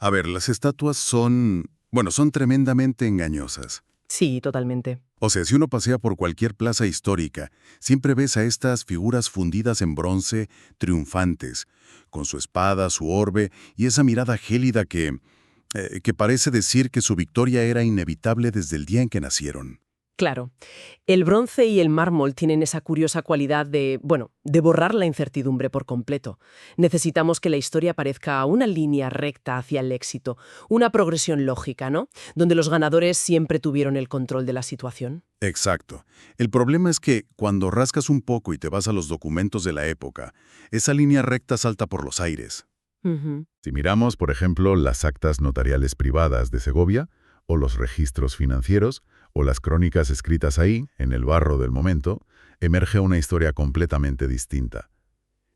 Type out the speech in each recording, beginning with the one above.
A ver, las estatuas son tremendamente engañosas. Sí, totalmente. O sea, si uno pasea por cualquier plaza histórica, siempre ves a estas figuras fundidas en bronce, triunfantes, con su espada, su orbe y esa mirada gélida que parece decir que su victoria era inevitable desde el día en que nacieron. Claro. El bronce y el mármol tienen esa curiosa cualidad de borrar la incertidumbre por completo. Necesitamos que la historia parezca una línea recta hacia el éxito, una progresión lógica, ¿no? Donde los ganadores siempre tuvieron el control de la situación. Exacto. El problema es que cuando rascas un poco y te vas a los documentos de la época, esa línea recta salta por los aires. Ujú. Si miramos, por ejemplo, las actas notariales privadas de Segovia, o los registros financieros, o las crónicas escritas ahí, en el barro del momento, emerge una historia completamente distinta.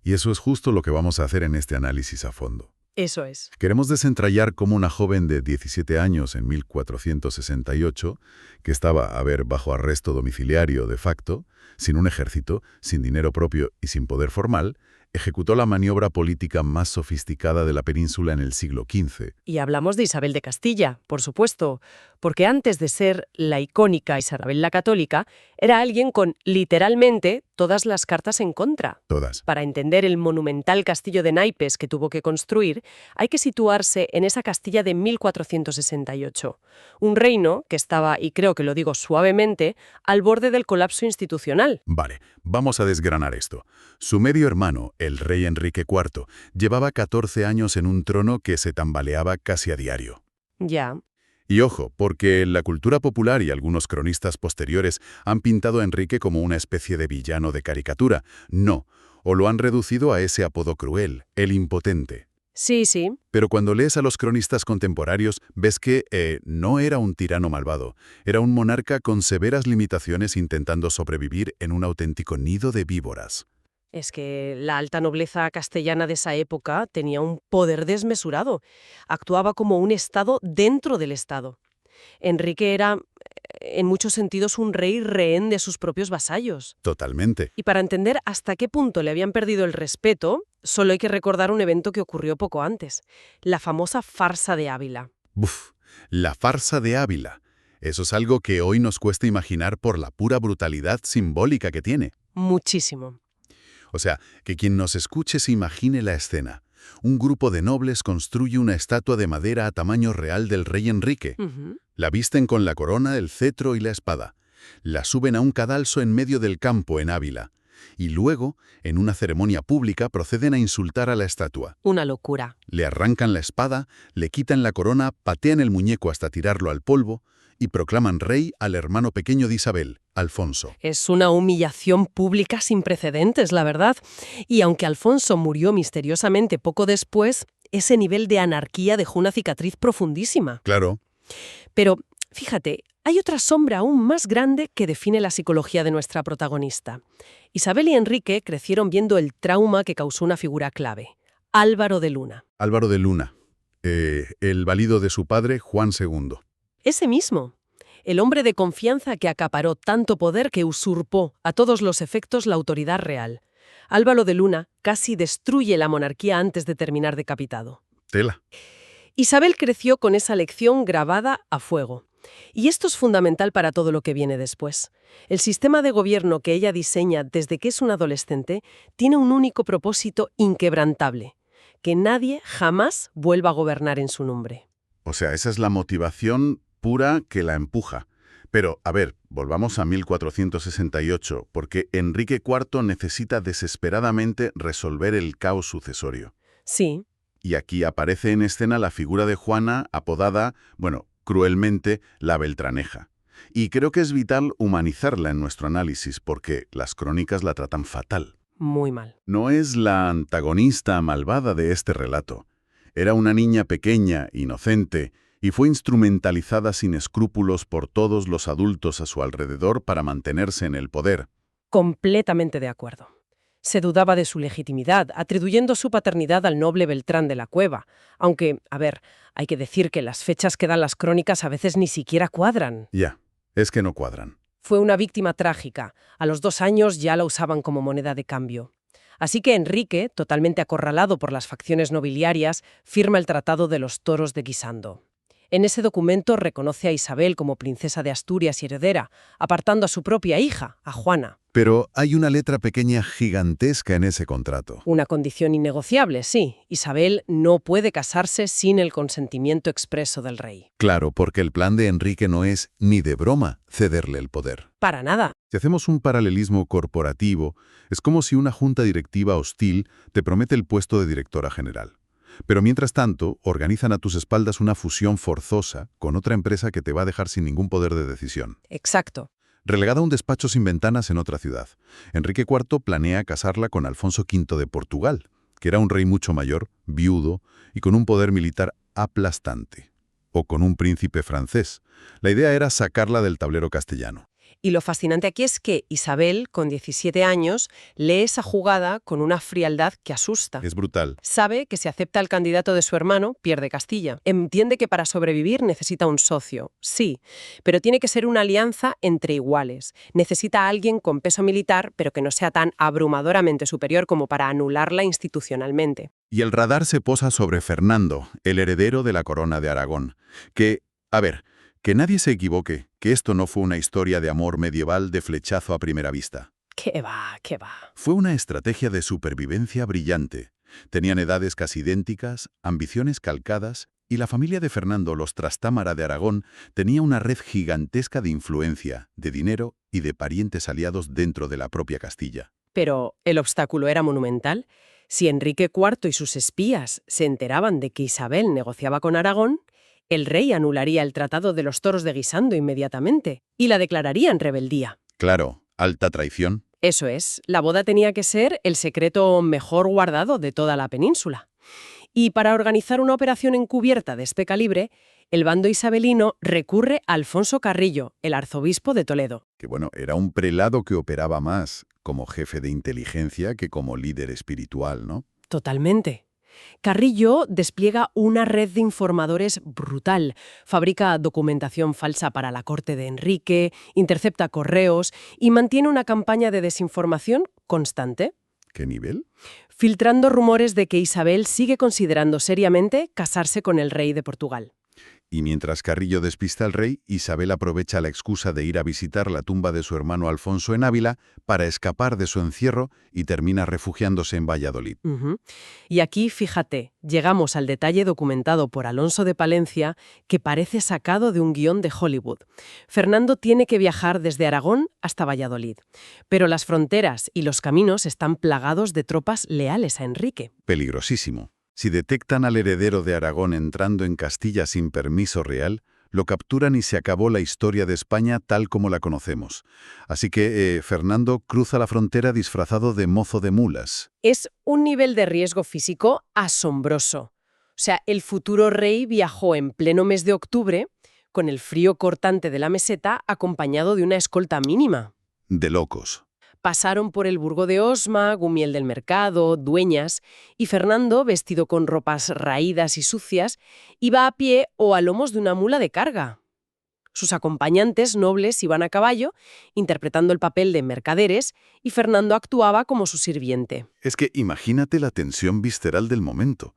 Y eso es justo lo que vamos a hacer en este análisis a fondo. Eso es. Queremos desentrañar cómo una joven de 17 años en 1468, que estaba, bajo arresto domiciliario de facto, sin un ejército, sin dinero propio y sin poder formal, ejecutó la maniobra política más sofisticada de la península en el siglo XV. Y hablamos de Isabel de Castilla, por supuesto, porque antes de ser la icónica Isabel la Católica, era alguien con, literalmente, todas las cartas en contra. Todas. Para entender el monumental castillo de naipes que tuvo que construir, hay que situarse en esa Castilla de 1468. Un reino que estaba, y creo que lo digo suavemente, al borde del colapso institucional. Vale, vamos a desgranar esto. Su medio hermano, el rey Enrique IV, llevaba 14 años en un trono que se tambaleaba casi a diario. Ya. Y ojo, porque la cultura popular y algunos cronistas posteriores han pintado a Enrique como una especie de villano de caricatura. No, o lo han reducido a ese apodo cruel, el impotente. Sí, sí. Pero cuando lees a los cronistas contemporáneos, ves que no era un tirano malvado, era un monarca con severas limitaciones intentando sobrevivir en un auténtico nido de víboras. Es que la alta nobleza castellana de esa época tenía un poder desmesurado. Actuaba como un estado dentro del estado. Enrique era, en muchos sentidos, un rey rehén de sus propios vasallos. Totalmente. Y para entender hasta qué punto le habían perdido el respeto, solo hay que recordar un evento que ocurrió poco antes, la famosa farsa de Ávila. Buf, la farsa de Ávila. Eso es algo que hoy nos cuesta imaginar por la pura brutalidad simbólica que tiene. Muchísimo. O sea, que quien nos escuche se imagine la escena. Un grupo de nobles construye una estatua de madera a tamaño real del rey Enrique. Ujú. La visten con la corona, el cetro y la espada. La suben a un cadalso en medio del campo en Ávila. Y luego, en una ceremonia pública, proceden a insultar a la estatua. Una locura. Le arrancan la espada, le quitan la corona, patean el muñeco hasta tirarlo al polvo y proclaman rey al hermano pequeño de Isabel, Alfonso. Es una humillación pública sin precedentes, la verdad. Y aunque Alfonso murió misteriosamente poco después, ese nivel de anarquía dejó una cicatriz profundísima. Claro. Pero, fíjate, hay otra sombra aún más grande que define la psicología de nuestra protagonista. Isabel y Enrique crecieron viendo el trauma que causó una figura clave, Álvaro de Luna. Álvaro de Luna, el valido de su padre, Juan II. Ese mismo. El hombre de confianza que acaparó tanto poder que usurpó a todos los efectos la autoridad real. Álvaro de Luna casi destruye la monarquía antes de terminar decapitado. Tela. Isabel creció con esa lección grabada a fuego. Y esto es fundamental para todo lo que viene después. El sistema de gobierno que ella diseña desde que es una adolescente tiene un único propósito inquebrantable: que nadie jamás vuelva a gobernar en su nombre. O sea, esa es la motivación pura que la empuja. Pero, a ver, volvamos a 1468, porque Enrique IV necesita desesperadamente resolver el caos sucesorio. Sí. Y aquí aparece en escena la figura de Juana, apodada, cruelmente, la Beltraneja. Y creo que es vital humanizarla en nuestro análisis, porque las crónicas la tratan fatal. Muy mal. No es la antagonista malvada de este relato. Era una niña pequeña, inocente, y fue instrumentalizada sin escrúpulos por todos los adultos a su alrededor para mantenerse en el poder. Completamente de acuerdo. Se dudaba de su legitimidad, atribuyendo su paternidad al noble Beltrán de la Cueva. Aunque, hay que decir que las fechas que dan las crónicas a veces ni siquiera cuadran. Ya, es que no cuadran. Fue una víctima trágica. A los 2 años ya la usaban como moneda de cambio. Así que Enrique, totalmente acorralado por las facciones nobiliarias, firma el Tratado de los Toros de Guisando. En ese documento reconoce a Isabel como princesa de Asturias y heredera, apartando a su propia hija, a Juana. Pero hay una letra pequeña gigantesca en ese contrato. Una condición innegociable, sí. Isabel no puede casarse sin el consentimiento expreso del rey. Claro, porque el plan de Enrique no es, ni de broma, cederle el poder. Para nada. Si hacemos un paralelismo corporativo, es como si una junta directiva hostil te promete el puesto de directora general. Pero mientras tanto, organizan a tus espaldas una fusión forzosa con otra empresa que te va a dejar sin ningún poder de decisión. Exacto. Relegada a un despacho sin ventanas en otra ciudad, Enrique IV planea casarla con Alfonso V de Portugal, que era un rey mucho mayor, viudo y con un poder militar aplastante. O con un príncipe francés. La idea era sacarla del tablero castellano. Y lo fascinante aquí es que Isabel, con 17 años, lee esa jugada con una frialdad que asusta. Es brutal. Sabe que si acepta al candidato de su hermano, pierde Castilla. Entiende que para sobrevivir necesita un socio, sí, pero tiene que ser una alianza entre iguales. Necesita a alguien con peso militar, pero que no sea tan abrumadoramente superior como para anularla institucionalmente. Y el radar se posa sobre Fernando, el heredero de la corona de Aragón, que nadie se equivoque, que esto no fue una historia de amor medieval de flechazo a primera vista. ¿Qué va? ¿Qué va? Fue una estrategia de supervivencia brillante. Tenían edades casi idénticas, ambiciones calcadas, y la familia de Fernando, los Trastámara de Aragón, tenía una red gigantesca de influencia, de dinero y de parientes aliados dentro de la propia Castilla. Pero el obstáculo era monumental. Si Enrique IV y sus espías se enteraban de que Isabel negociaba con Aragón, el rey anularía el Tratado de los Toros de Guisando inmediatamente y la declararía en rebeldía. Claro, alta traición. Eso es, la boda tenía que ser el secreto mejor guardado de toda la península. Y para organizar una operación encubierta de este calibre, el bando isabelino recurre a Alfonso Carrillo, el arzobispo de Toledo. Que bueno, era un prelado que operaba más como jefe de inteligencia que como líder espiritual, ¿no? Totalmente. Carrillo despliega una red de informadores brutal, fabrica documentación falsa para la corte de Enrique, intercepta correos y mantiene una campaña de desinformación constante, ¿Qué nivel? filtrando rumores de que Isabel sigue considerando seriamente casarse con el rey de Portugal. Y mientras Carrillo despista al rey, Isabel aprovecha la excusa de ir a visitar la tumba de su hermano Alfonso en Ávila para escapar de su encierro y termina refugiándose en Valladolid. Y aquí, fíjate, llegamos al detalle documentado por Alonso de Palencia que parece sacado de un guión de Hollywood. Fernando tiene que viajar desde Aragón hasta Valladolid, pero las fronteras y los caminos están plagados de tropas leales a Enrique. Peligrosísimo. Si detectan al heredero de Aragón entrando en Castilla sin permiso real, lo capturan y se acabó la historia de España tal como la conocemos. Así que Fernando cruza la frontera disfrazado de mozo de mulas. Es un nivel de riesgo físico asombroso. O sea, el futuro rey viajó en pleno mes de octubre con el frío cortante de la meseta acompañado de una escolta mínima. De locos. Pasaron por el Burgo de Osma, Gumiel del Mercado, Dueñas, y Fernando, vestido con ropas raídas y sucias, iba a pie o a lomos de una mula de carga. Sus acompañantes nobles iban a caballo, interpretando el papel de mercaderes, y Fernando actuaba como su sirviente. Es que imagínate la tensión visceral del momento.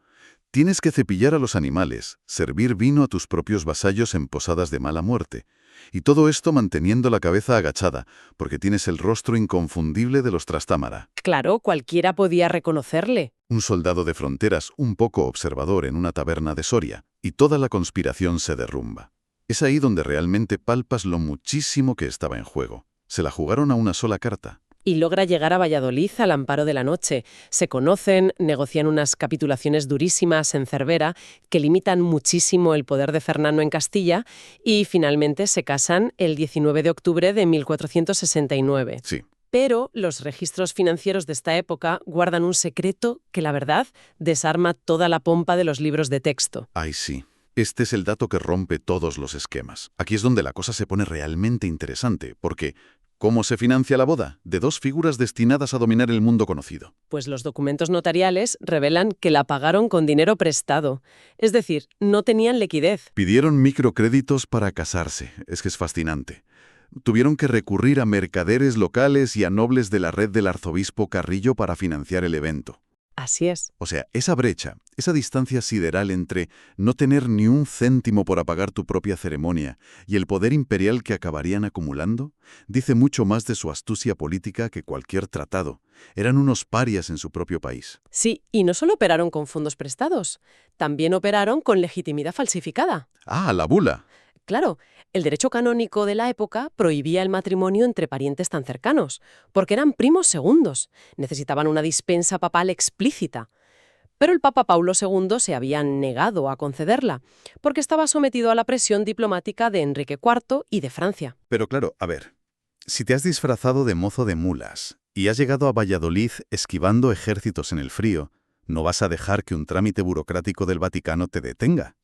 Tienes que cepillar a los animales, servir vino a tus propios vasallos en posadas de mala muerte. Y todo esto manteniendo la cabeza agachada, porque tienes el rostro inconfundible de los Trastámara. Claro, cualquiera podía reconocerle. Un soldado de fronteras un poco observador en una taberna de Soria, y toda la conspiración se derrumba. Es ahí donde realmente palpas lo muchísimo que estaba en juego. Se la jugaron a una sola carta. Y logra llegar a Valladolid al amparo de la noche. Se conocen, negocian unas capitulaciones durísimas en Cervera que limitan muchísimo el poder de Fernando en Castilla y finalmente se casan el 19 de octubre de 1469. Sí. Pero los registros financieros de esta época guardan un secreto que, la verdad, desarma toda la pompa de los libros de texto. Ay, sí. Este es el dato que rompe todos los esquemas. Aquí es donde la cosa se pone realmente interesante, porque ¿cómo se financia la boda? De dos figuras destinadas a dominar el mundo conocido. Pues los documentos notariales revelan que la pagaron con dinero prestado. Es decir, no tenían liquidez. Pidieron microcréditos para casarse. Es que es fascinante. Tuvieron que recurrir a mercaderes locales y a nobles de la red del arzobispo Carrillo para financiar el evento. Así es. O sea, esa brecha, esa distancia sideral entre no tener ni un céntimo por apagar tu propia ceremonia y el poder imperial que acabarían acumulando, dice mucho más de su astucia política que cualquier tratado. Eran unos parias en su propio país. Sí, y no solo operaron con fondos prestados, también operaron con legitimidad falsificada. Ah, la bula. Claro, el derecho canónico de la época prohibía el matrimonio entre parientes tan cercanos, porque eran primos segundos, necesitaban una dispensa papal explícita. Pero el Papa Paulo II se había negado a concederla, porque estaba sometido a la presión diplomática de Enrique IV y de Francia. Pero claro, a ver, si te has disfrazado de mozo de mulas y has llegado a Valladolid esquivando ejércitos en el frío, no vas a dejar que un trámite burocrático del Vaticano te detenga.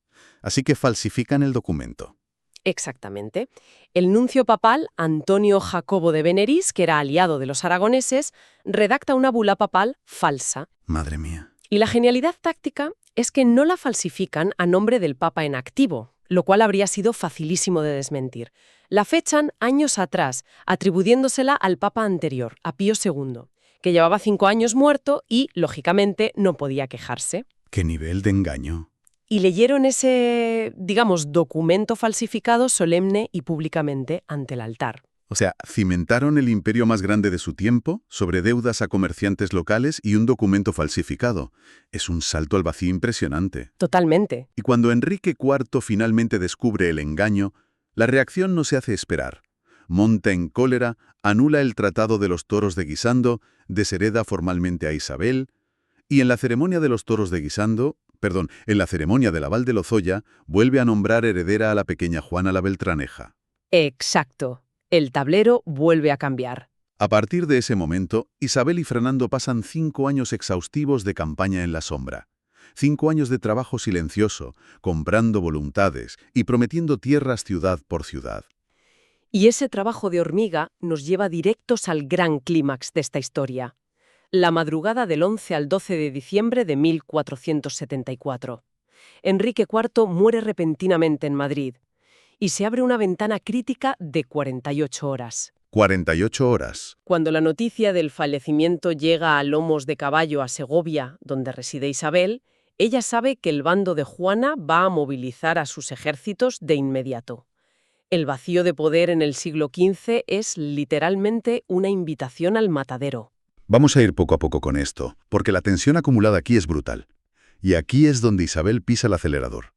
Así que falsifican el documento. Exactamente. El nuncio papal, Antonio Jacobo de Veneris, que era aliado de los aragoneses, redacta una bula papal falsa. Madre mía. Y la genialidad táctica es que no la falsifican a nombre del papa en activo, lo cual habría sido facilísimo de desmentir. La fechan años atrás, atribuyéndosela al papa anterior, a Pío II, que llevaba 5 años muerto y, lógicamente, no podía quejarse. ¿Qué nivel de engaño? Y leyeron ese, digamos, documento falsificado solemne y públicamente ante el altar. O sea, cimentaron el imperio más grande de su tiempo sobre deudas a comerciantes locales y un documento falsificado. Es un salto al vacío impresionante. Totalmente. Y cuando Enrique IV finalmente descubre el engaño, la reacción no se hace esperar. Monta en cólera, anula el Tratado de los Toros de Guisando, deshereda formalmente a Isabel, y en la ceremonia de los Toros de Guisando, en la ceremonia del aval de Lozoya, vuelve a nombrar heredera a la pequeña Juana la Beltraneja. Exacto. El tablero vuelve a cambiar. A partir de ese momento, Isabel y Fernando pasan 5 años exhaustivos de campaña en la sombra. 5 años de trabajo silencioso, comprando voluntades y prometiendo tierras ciudad por ciudad. Y ese trabajo de hormiga nos lleva directos al gran clímax de esta historia. La madrugada del 11 al 12 de diciembre de 1474. Enrique IV muere repentinamente en Madrid y se abre una ventana crítica de 48 horas. 48 horas. Cuando la noticia del fallecimiento llega a lomos de caballo a Segovia, donde reside Isabel, ella sabe que el bando de Juana va a movilizar a sus ejércitos de inmediato. El vacío de poder en el siglo XV es literalmente una invitación al matadero. Vamos a ir poco a poco con esto, porque la tensión acumulada aquí es brutal. Y aquí es donde Isabel pisa el acelerador.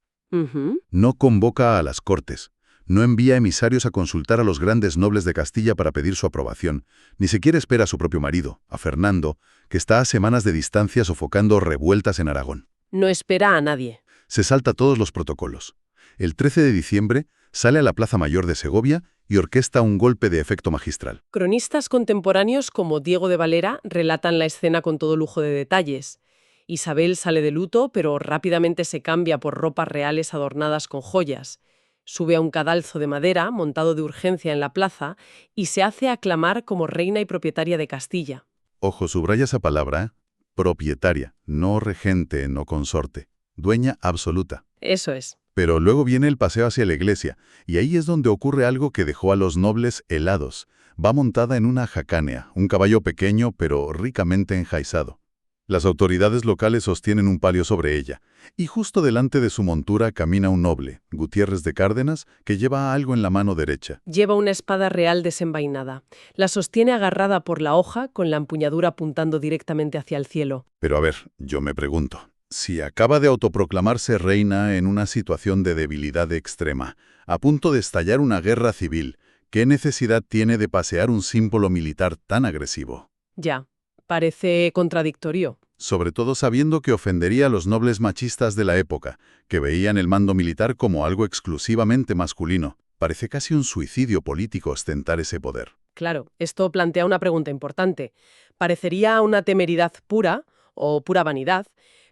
No convoca a las Cortes, no envía emisarios a consultar a los grandes nobles de Castilla para pedir su aprobación, ni siquiera espera a su propio marido, a Fernando, que está a semanas de distancia sofocando revueltas en Aragón. No espera a nadie. Se salta todos los protocolos. El 13 de diciembre sale a la Plaza Mayor de Segovia y orquesta un golpe de efecto magistral. Cronistas contemporáneos como Diego de Valera relatan la escena con todo lujo de detalles. Isabel sale de luto, pero rápidamente se cambia por ropas reales adornadas con joyas. Sube a un cadalso de madera, montado de urgencia en la plaza, y se hace aclamar como reina y propietaria de Castilla. Ojo, subraya esa palabra, ¿eh? Propietaria, no regente, no consorte. Dueña absoluta. Eso es. Pero luego viene el paseo hacia la iglesia, y ahí es donde ocurre algo que dejó a los nobles helados. Va montada en una jacánea, un caballo pequeño pero ricamente enjaizado. Las autoridades locales sostienen un palio sobre ella, y justo delante de su montura camina un noble, Gutiérrez de Cárdenas, que lleva algo en la mano derecha. Lleva una espada real desenvainada. La sostiene agarrada por la hoja, con la empuñadura apuntando directamente hacia el cielo. Pero a ver, yo me pregunto, si acaba de autoproclamarse reina en una situación de debilidad extrema, a punto de estallar una guerra civil, ¿qué necesidad tiene de pasear un símbolo militar tan agresivo? Ya, parece contradictorio. Sobre todo sabiendo que ofendería a los nobles machistas de la época, que veían el mando militar como algo exclusivamente masculino. Parece casi un suicidio político ostentar ese poder. Claro, esto plantea una pregunta importante. Parecería una temeridad pura, o pura vanidad,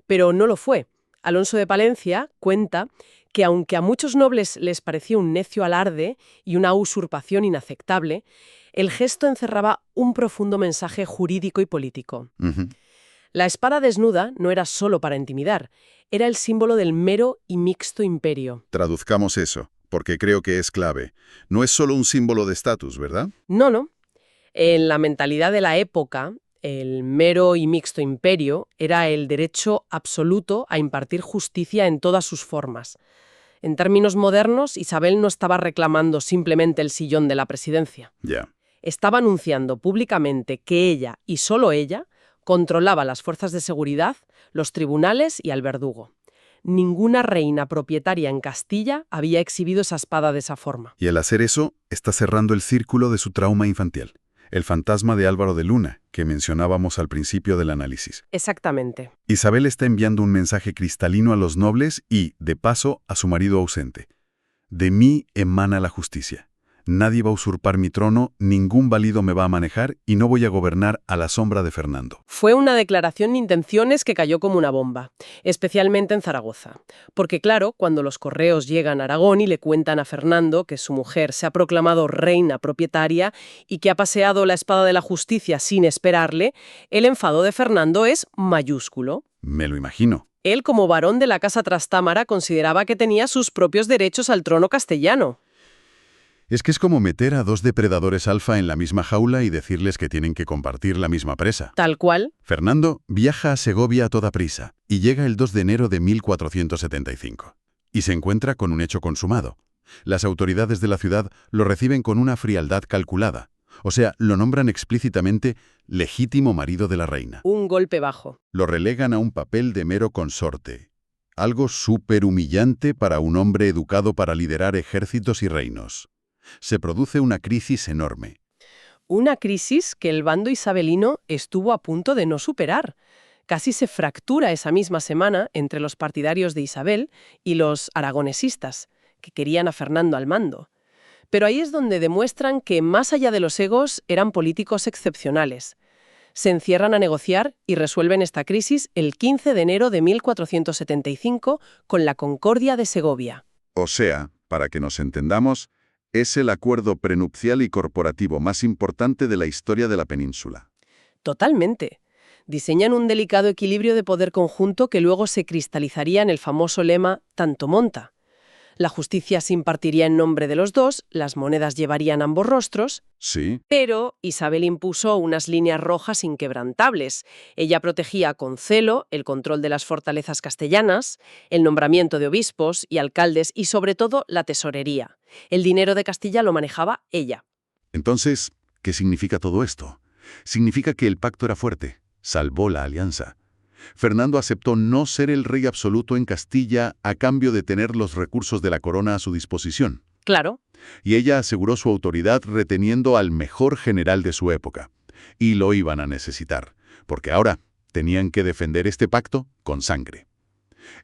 pero no lo fue. Alonso de Palencia cuenta que aunque a muchos nobles les parecía un necio alarde y una usurpación inaceptable, el gesto encerraba un profundo mensaje jurídico y político. La espada desnuda no era solo para intimidar, era el símbolo del mero y mixto imperio. Traduzcamos eso. porque creo que es clave. No es solo un símbolo de estatus, ¿verdad? No, no. En la mentalidad de la época, el mero y mixto imperio era el derecho absoluto a impartir justicia en todas sus formas. En términos modernos, Isabel no estaba reclamando simplemente el sillón de la presidencia. Ya. Estaba anunciando públicamente que ella, y solo ella, controlaba las fuerzas de seguridad, los tribunales y al verdugo. Ninguna reina propietaria en Castilla había exhibido esa espada de esa forma. Y al hacer eso, está cerrando el círculo de su trauma infantil. El fantasma de Álvaro de Luna, que mencionábamos al principio del análisis. Exactamente. Isabel está enviando un mensaje cristalino a los nobles y, de paso, a su marido ausente. De mí emana la justicia. Nadie va a usurpar mi trono, ningún válido me va a manejar y no voy a gobernar a la sombra de Fernando. Fue una declaración de intenciones que cayó como una bomba, especialmente en Zaragoza. Porque claro, cuando los correos llegan a Aragón y le cuentan a Fernando que su mujer se ha proclamado reina propietaria y que ha paseado la espada de la justicia sin esperarle, el enfado de Fernando es mayúsculo. Me lo imagino. Él, como varón de la Casa Trastámara, consideraba que tenía sus propios derechos al trono castellano. Es que es como meter a dos depredadores alfa en la misma jaula y decirles que tienen que compartir la misma presa. Tal cual. Fernando viaja a Segovia a toda prisa y llega el 2 de enero de 1475. Y se encuentra con un hecho consumado. Las autoridades de la ciudad lo reciben con una frialdad calculada. O sea, lo nombran explícitamente legítimo marido de la reina. Un golpe bajo. Lo relegan a un papel de mero consorte. Algo súper humillante para un hombre educado para liderar ejércitos y reinos. Se produce una crisis enorme. Una crisis que el bando isabelino estuvo a punto de no superar. Casi se fractura esa misma semana entre los partidarios de Isabel y los aragonesistas, que querían a Fernando al mando. Pero ahí es donde demuestran que, más allá de los egos, eran políticos excepcionales. Se encierran a negociar y resuelven esta crisis el 15 de enero de 1475 con la Concordia de Segovia. O sea, para que nos entendamos, es el acuerdo prenupcial y corporativo más importante de la historia de la península. Totalmente. Diseñan un delicado equilibrio de poder conjunto que luego se cristalizaría en el famoso lema «Tanto monta». La justicia se impartiría en nombre de los dos, las monedas llevarían ambos rostros, Sí. pero Isabel impuso unas líneas rojas inquebrantables. Ella protegía con celo el control de las fortalezas castellanas, el nombramiento de obispos y alcaldes y, sobre todo, la tesorería. El dinero de Castilla lo manejaba ella. Entonces, ¿qué significa todo esto? Significa que el pacto era fuerte, salvó la alianza. Fernando aceptó no ser el rey absoluto en Castilla a cambio de tener los recursos de la corona a su disposición. Claro. Y ella aseguró su autoridad reteniendo al mejor general de su época. Y lo iban a necesitar, porque ahora tenían que defender este pacto con sangre.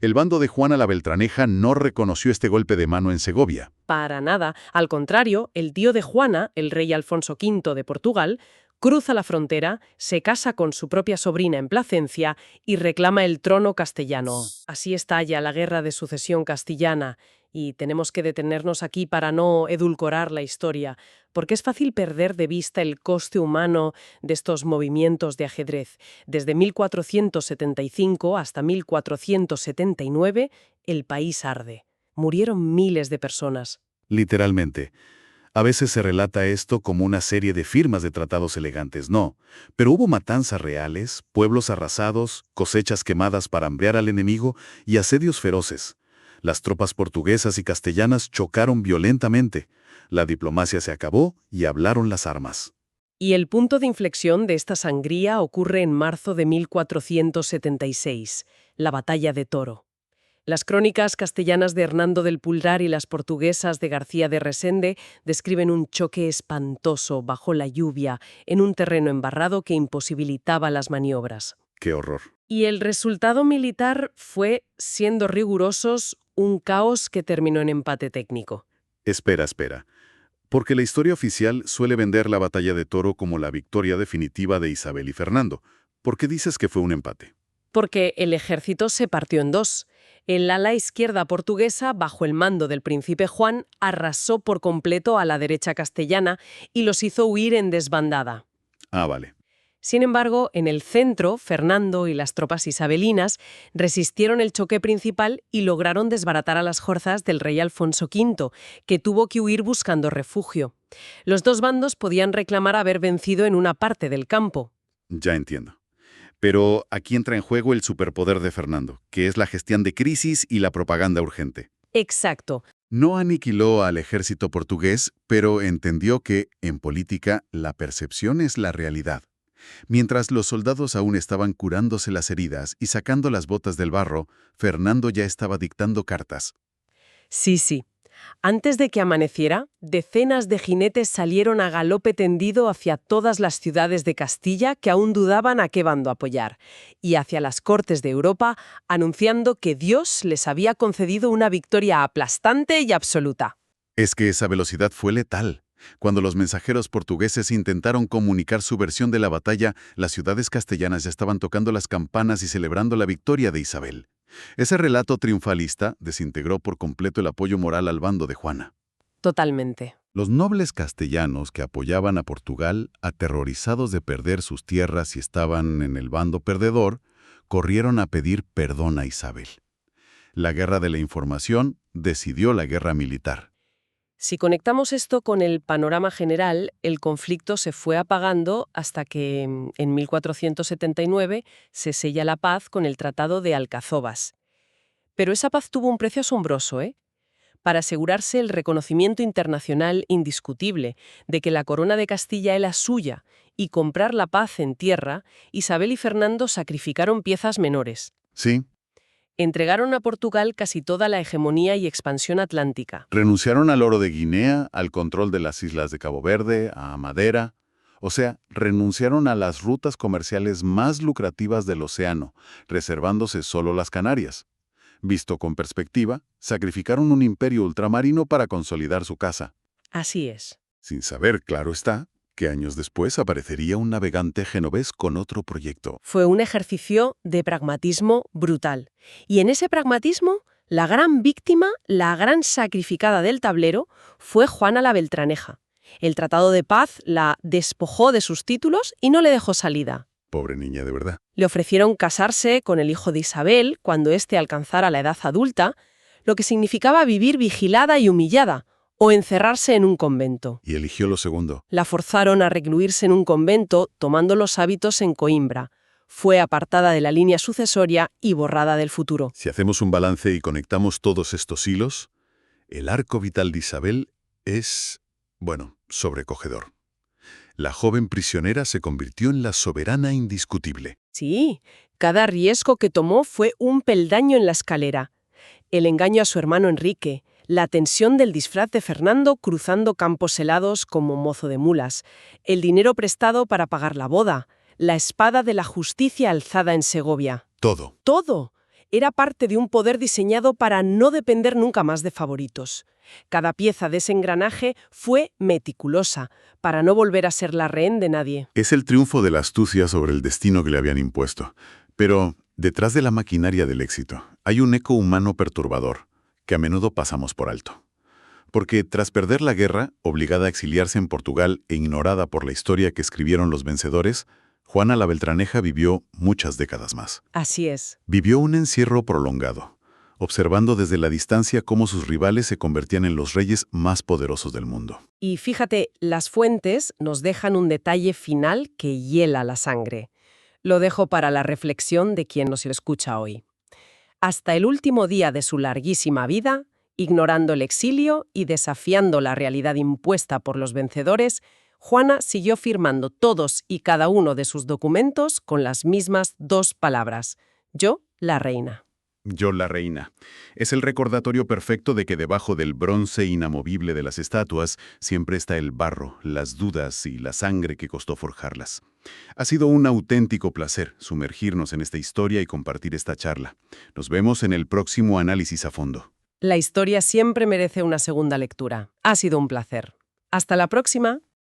El bando de Juana la Beltraneja no reconoció este golpe de mano en Segovia. Para nada. Al contrario, el tío de Juana, el rey Alfonso V de Portugal, cruza la frontera, se casa con su propia sobrina en Plasencia y reclama el trono castellano. Así estalla la guerra de sucesión castellana y tenemos que detenernos aquí para no edulcorar la historia, porque es fácil perder de vista el coste humano de estos movimientos de ajedrez. Desde 1475 hasta 1479, el país arde. Murieron miles de personas. Literalmente. A veces se relata esto como una serie de firmas de tratados elegantes, no. Pero hubo matanzas reales, pueblos arrasados, cosechas quemadas para hambrear al enemigo y asedios feroces. Las tropas portuguesas y castellanas chocaron violentamente. La diplomacia se acabó y hablaron las armas. Y el punto de inflexión de esta sangría ocurre en marzo de 1476, la Batalla de Toro. Las crónicas castellanas de Hernando del Pulgar y las portuguesas de García de Resende describen un choque espantoso bajo la lluvia en un terreno embarrado que imposibilitaba las maniobras. ¡Qué horror! Y el resultado militar fue, siendo rigurosos, un caos que terminó en empate técnico. Espera. Porque la historia oficial suele vender la batalla de Toro como la victoria definitiva de Isabel y Fernando. ¿Por qué dices que fue un empate? Porque el ejército se partió en dos. El ala izquierda portuguesa, bajo el mando del príncipe Juan, arrasó por completo a la derecha castellana y los hizo huir en desbandada. Ah, vale. Sin embargo, en el centro, Fernando y las tropas isabelinas resistieron el choque principal y lograron desbaratar a las fuerzas del rey Alfonso V, que tuvo que huir buscando refugio. Los dos bandos podían reclamar haber vencido en una parte del campo. Ya entiendo. Pero aquí entra en juego el superpoder de Fernando, que es la gestión de crisis y la propaganda urgente. Exacto. No aniquiló al ejército portugués, pero entendió que, en política, la percepción es la realidad. Mientras los soldados aún estaban curándose las heridas y sacando las botas del barro, Fernando ya estaba dictando cartas. Sí. Antes de que amaneciera, decenas de jinetes salieron a galope tendido hacia todas las ciudades de Castilla que aún dudaban a qué bando apoyar, y hacia las cortes de Europa, anunciando que Dios les había concedido una victoria aplastante y absoluta. Es que esa velocidad fue letal. Cuando los mensajeros portugueses intentaron comunicar su versión de la batalla, las ciudades castellanas ya estaban tocando las campanas y celebrando la victoria de Isabel. Ese relato triunfalista desintegró por completo el apoyo moral al bando de Juana. Totalmente. Los nobles castellanos que apoyaban a Portugal, aterrorizados de perder sus tierras y estaban en el bando perdedor, corrieron a pedir perdón a Isabel. La guerra de la información decidió la guerra militar. Si conectamos esto con el panorama general, el conflicto se fue apagando hasta que, en 1479, se sella la paz con el Tratado de Alcazobas. Pero esa paz tuvo un precio asombroso, ¿eh? Para asegurarse el reconocimiento internacional indiscutible de que la corona de Castilla era suya y comprar la paz en tierra, Isabel y Fernando sacrificaron piezas menores. Sí, Entregaron a Portugal casi toda la hegemonía y expansión atlántica. renunciaron al oro de Guinea, al control de las islas de Cabo Verde, a Madera. O sea, renunciaron a las rutas comerciales más lucrativas del océano, reservándose solo las Canarias. Visto con perspectiva, sacrificaron un imperio ultramarino para consolidar su casa. Así es. Sin saber, claro está, que años después aparecería un navegante genovés con otro proyecto. Fue un ejercicio de pragmatismo brutal. Y en ese pragmatismo, la gran víctima, la gran sacrificada del tablero, fue Juana la Beltraneja. El Tratado de Paz la despojó de sus títulos y no le dejó salida. Pobre niña, de verdad. Le ofrecieron casarse con el hijo de Isabel cuando éste alcanzara la edad adulta, lo que significaba vivir vigilada y humillada, o encerrarse en un convento. Y eligió lo segundo. La forzaron a recluirse en un convento, tomando los hábitos en Coimbra. Fue apartada de la línea sucesoria y borrada del futuro. Si hacemos un balance y conectamos todos estos hilos, el arco vital de Isabel es, sobrecogedor. La joven prisionera se convirtió en la soberana indiscutible. Sí, cada riesgo que tomó fue un peldaño en la escalera. El engaño a su hermano Enrique, la tensión del disfraz de Fernando cruzando campos helados como mozo de mulas, el dinero prestado para pagar la boda, la espada de la justicia alzada en Segovia. Todo. Todo era parte de un poder diseñado para no depender nunca más de favoritos. Cada pieza de ese engranaje fue meticulosa, para no volver a ser la rehén de nadie. Es el triunfo de la astucia sobre el destino que le habían impuesto. Pero detrás de la maquinaria del éxito hay un eco humano perturbador, que a menudo pasamos por alto. Porque tras perder la guerra, obligada a exiliarse en Portugal e ignorada por la historia que escribieron los vencedores, Juana la Beltraneja vivió muchas décadas más. Así es. Vivió un encierro prolongado, observando desde la distancia cómo sus rivales se convertían en los reyes más poderosos del mundo. Y fíjate, las fuentes nos dejan un detalle final que hiela la sangre. Lo dejo para la reflexión de quien nos lo escucha hoy. Hasta el último día de su larguísima vida, ignorando el exilio y desafiando la realidad impuesta por los vencedores, Juana siguió firmando todos y cada uno de sus documentos con las mismas dos palabras: yo, la reina. Yo, la reina. Es el recordatorio perfecto de que debajo del bronce inamovible de las estatuas siempre está el barro, las dudas y la sangre que costó forjarlas. Ha sido un auténtico placer sumergirnos en esta historia y compartir esta charla. Nos vemos en el próximo análisis a fondo. La historia siempre merece una segunda lectura. Ha sido un placer. Hasta la próxima.